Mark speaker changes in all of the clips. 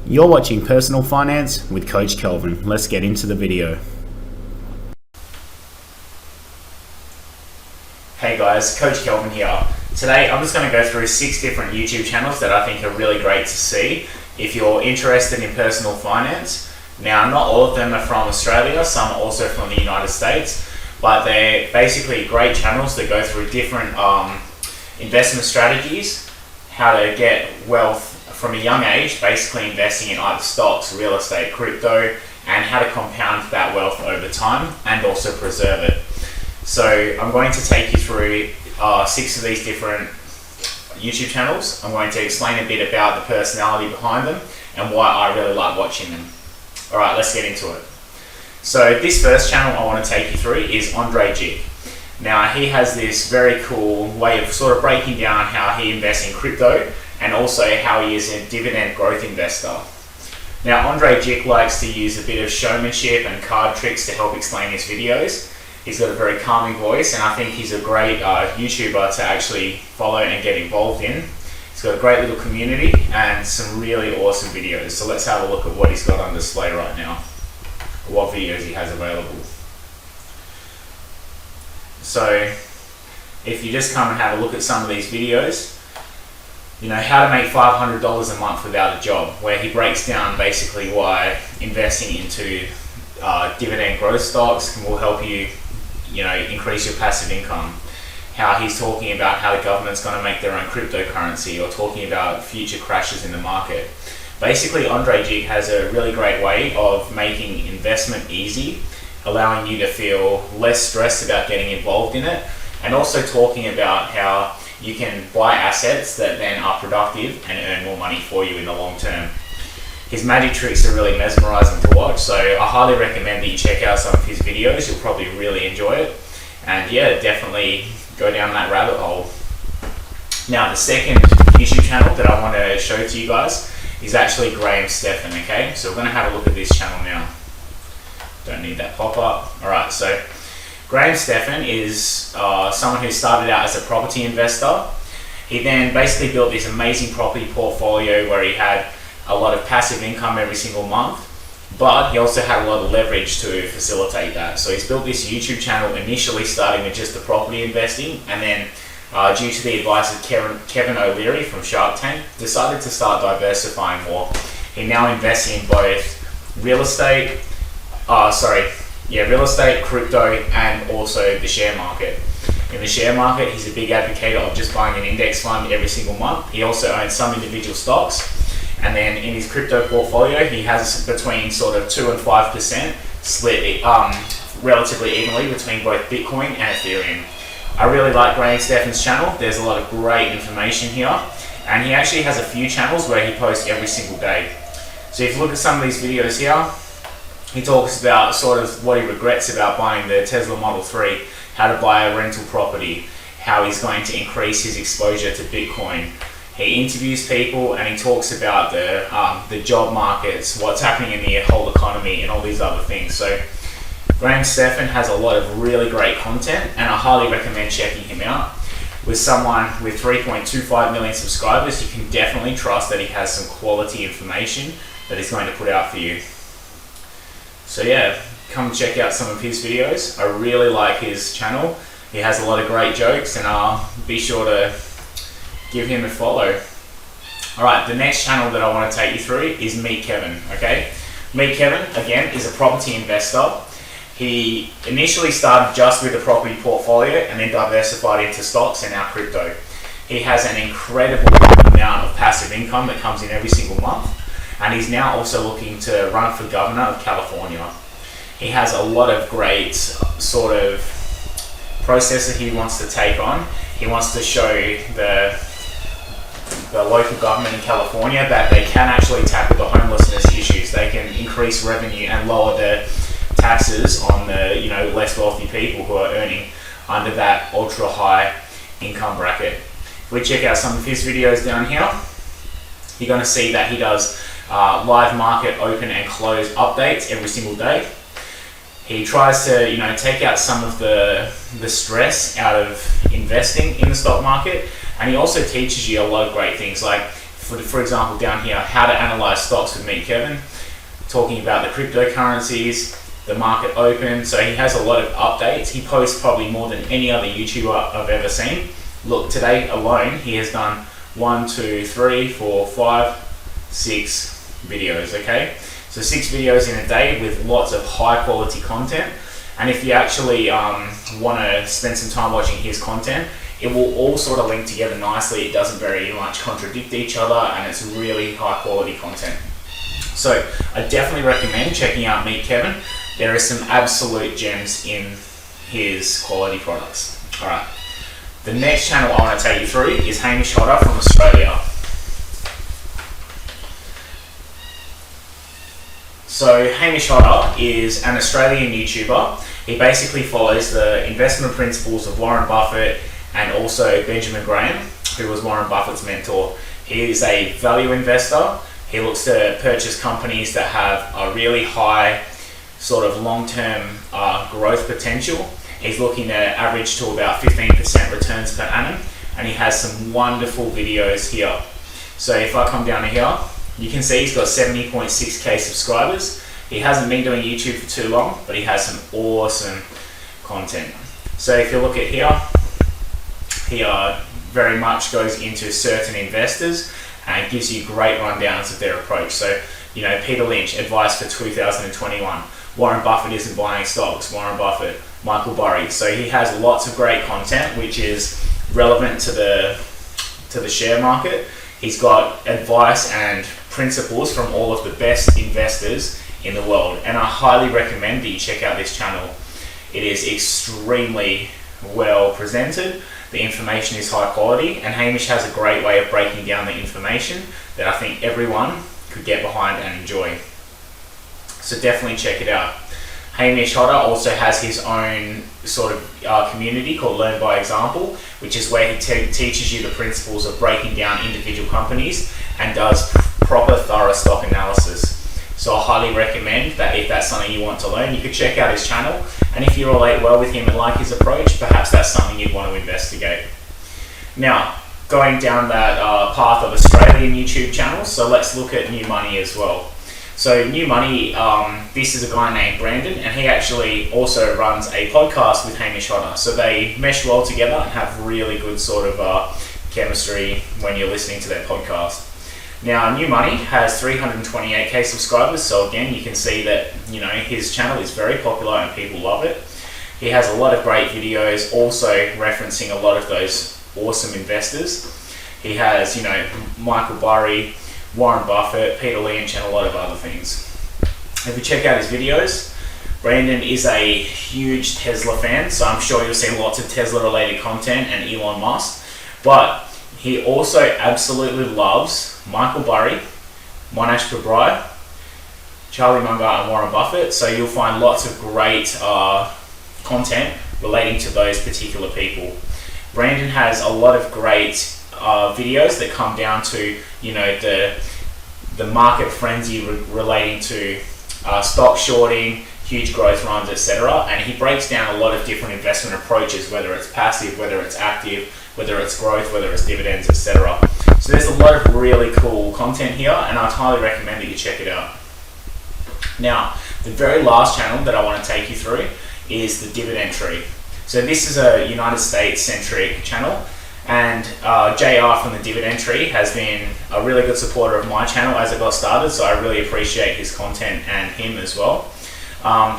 Speaker 1: You're watching Personal Finance with Coach Kelvin. Let's get into the video. Hey guys, Coach Kelvin here. Today I'm just going to go through 6 different YouTube channels that I think are really great to see if you're interested in personal finance. Now, not all of them are from Australia, some are also from the United States, but they're basically great channels that go through different investment strategies, how to get wealth from a young age, basically investing in either stocks, real estate, crypto, and how to compound that wealth over time and also preserve it. So I'm going to take you through 6 of these different YouTube channels. I'm going to explain a bit about the personality behind them and why I really like watching them. Alright, let's get into it. So this first channel I want to take you through is Jikh. Now, he has this very cool way of sort of breaking down how he invests in crypto and also how he is a dividend growth investor. Now, Jikh likes to use a bit of showmanship and card tricks to help explain his videos. He's got a very calming voice, and I think he's a great YouTuber to actually follow and get involved in. He's got a great little community and some really awesome videos. So let's have a look at what he's got on display right now, what videos he has available. So if you just come and have a look at some of these videos, you know, how to make $500 a month without a job, where he breaks down basically why investing into dividend growth stocks will help you, increase your passive income. How he's talking about how the government's going to make their own cryptocurrency, or talking about future crashes in the market. Basically, Jikh has a really great way of making investment easy, allowing you to feel less stressed about getting involved in it, and also talking about how you can buy assets that then are productive and earn more money for you in the long term. His magic tricks are really mesmerizing to watch, so I highly recommend that you check out some of his videos. You'll probably really enjoy it, and yeah, definitely go down that rabbit hole. Now, the second YouTube channel that I want to show to you guys is actually Stephan, okay? So we're going to have a look at this channel now. Don't need that pop-up. Alright, so Stephan is someone who started out as a property investor. He then basically built this amazing property portfolio where he had a lot of passive income every single month, but he also had a lot of leverage to facilitate that. So he's built this YouTube channel initially starting with just the property investing, and then due to the advice of Kevin O'Leary from Shoutout, decided to start diversifying more. He now invests in both real estate, crypto, and also the share market. In the share market, he's a big advocate of just buying an index fund every single month. He also owns some individual stocks. And then in his crypto portfolio, he has between sort of 2 and 5% split relatively evenly between both Bitcoin and Ethereum. I really like Stephan's channel. There's a lot of great information here. And he actually has a few channels where he posts every single day. So if you look at some of these videos here, he talks about sort of what he regrets about buying the Tesla Model 3, how to buy a rental property, how he's going to increase his exposure to Bitcoin. He interviews people and he talks about the job markets, what's happening in the whole economy, and all these other things. So Stephan has a lot of really great content, and I highly recommend checking him out. With someone with 3.25 million subscribers, you can definitely trust that he has some quality information that he's going to put out for you. So yeah, come check out some of his videos. I really like his channel. He has a lot of great jokes, and I'll be sure to give him a follow. Alright, the next channel that I want to take you through is Meet Kevin, okay? Meet Kevin, again, is a property investor. He initially started just with a property portfolio and then diversified into stocks and now crypto. He has an incredible amount of passive income that comes in every single month, and he's now also looking to run for governor of California. He has a lot of great sort of process that he wants to take on. He wants to show the local government in California that they can actually tackle the homelessness issues. They can increase revenue and lower the taxes on the less wealthy people who are earning under that ultra high income bracket. If we check out some of his videos down here, you're going to see that he does live market open and close updates every single day. He tries to take out some of the stress out of investing in the stock market, and he also teaches you a lot of great things like for example, down here, how to analyze stocks with Meet Kevin, talking about the cryptocurrencies, the market open. So he has a lot of updates. He posts probably more than any other YouTuber I've ever seen. Look, today alone, he has done 1, 2, 3, 4, 5, 6 videos, okay? So 6 videos in a day with lots of high quality content. And if you actually want to spend some time watching his content, it will all sort of link together nicely. It doesn't very much contradict each other, and it's really high quality content. So I definitely recommend checking out Meet Kevin. There are some absolute gems in his quality products. All right. The next channel I want to take you through is Hamish Hodder from Australia. So Hamish Hodder is an Australian YouTuber. He basically follows the investment principles of Warren Buffett and also Benjamin Graham, who was Warren Buffett's mentor. He is a value investor. He looks to purchase companies that have a really high sort of long-term growth potential. He's looking to average to about 15% returns per annum, and he has some wonderful videos here. So if I come down to here, you can see he's got 70.6k subscribers. He hasn't been doing YouTube for too long, but he has some awesome content. So if you look at here, he very much goes into certain investors and gives you great rundowns of their approach. So, you know, Peter Lynch, advice for 2021. Warren Buffett isn't buying stocks. Warren Buffett, Michael Burry. So he has lots of great content which is relevant to the share market. He's got advice and principles from all of the best investors in the world, and I highly recommend that you check out this channel. It is extremely well presented. The information is high quality, and Hamish has a great way of breaking down the information that I think everyone could get behind and enjoy. So definitely check it out. Hamish Hodder also has his own sort of community called Learn by Example, which is where he teaches you the principles of breaking down individual companies and does proper thorough stock analysis. So I highly recommend that if that's something you want to learn, you could check out his channel, and if you relate well with him and like his approach, perhaps that's something you'd want to investigate. Now, going down that path of Australian YouTube channels, so let's look at New Money as well. So New Money, this is a guy named Brandon, and he actually also runs a podcast with Hamish Hodder. So they mesh well together and have really good sort of chemistry when you're listening to their podcast. Now, New Money has 328k subscribers, so again, you can see that, you know, his channel is very popular and people love it. He has a lot of great videos, also referencing a lot of those awesome investors. He has, you know, Michael Burry, Warren Buffett, Peter Lynch, and a lot of other things. If you check out his videos, Brandon is a huge Tesla fan, so I'm sure you'll see lots of Tesla related content and Elon Musk, but he also absolutely loves Michael Burry, Monash Gabrai, Charlie Munger, and Warren Buffett, so you'll find lots of great content relating to those particular people. Brandon has a lot of great videos that come down to, you know, the market frenzy relating to stock shorting, huge growth runs, etc. And he breaks down a lot of different investment approaches, whether it's passive, whether it's active, whether it's growth, whether it's dividends, etc. So there's a lot of really cool content here, and I'd highly recommend that you check it out. Now, the very last channel that I want to take you through is the Dividend Tree. So this is a United States centric channel, and JR from the Dividend Tree has been a really good supporter of my channel as it got started, so I really appreciate his content and him as well.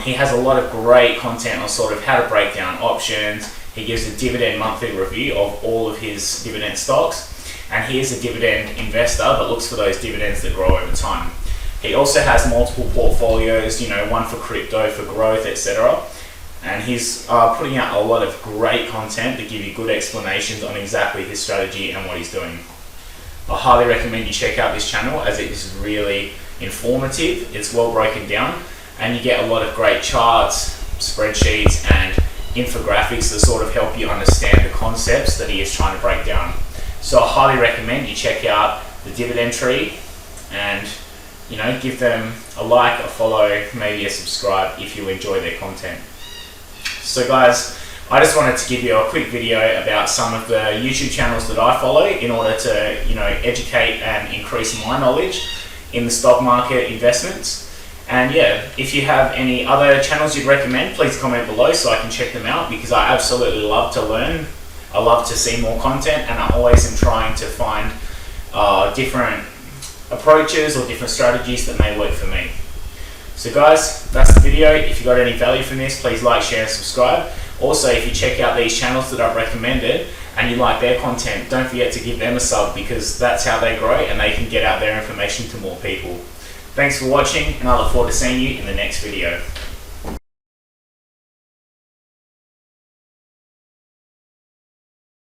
Speaker 1: He has a lot of great content on sort of how to break down options. He gives a dividend monthly review of all of his dividend stocks, and he is a dividend investor that looks for those dividends that grow over time. He also has multiple portfolios, you know, one for crypto, for growth, etc. And he's putting out a lot of great content to give you good explanations on exactly his strategy and what he's doing. I highly recommend you check out this channel as it is really informative, it's well broken down, and you get a lot of great charts, spreadsheets, and infographics that sort of help you understand the concepts that he is trying to break down. So I highly recommend you check out the Dividend Tree and, you know, give them a like, a follow, maybe a subscribe if you enjoy their content. So guys, I just wanted to give you a quick video about some of the YouTube channels that I follow in order to, educate and increase my knowledge in the stock market investments. And yeah, if you have any other channels you'd recommend, please comment below so I can check them out, because I absolutely love to learn. I love to see more content, and I always am trying to find different approaches or different strategies that may work for me. So guys, that's the video. If you got any value from this, please like, share and subscribe. Also, if you check out these channels that I've recommended and you like their content, don't forget to give them a sub, because that's how they grow and they can get out their information to more people. Thanks for watching, and I look forward to seeing you in the next video.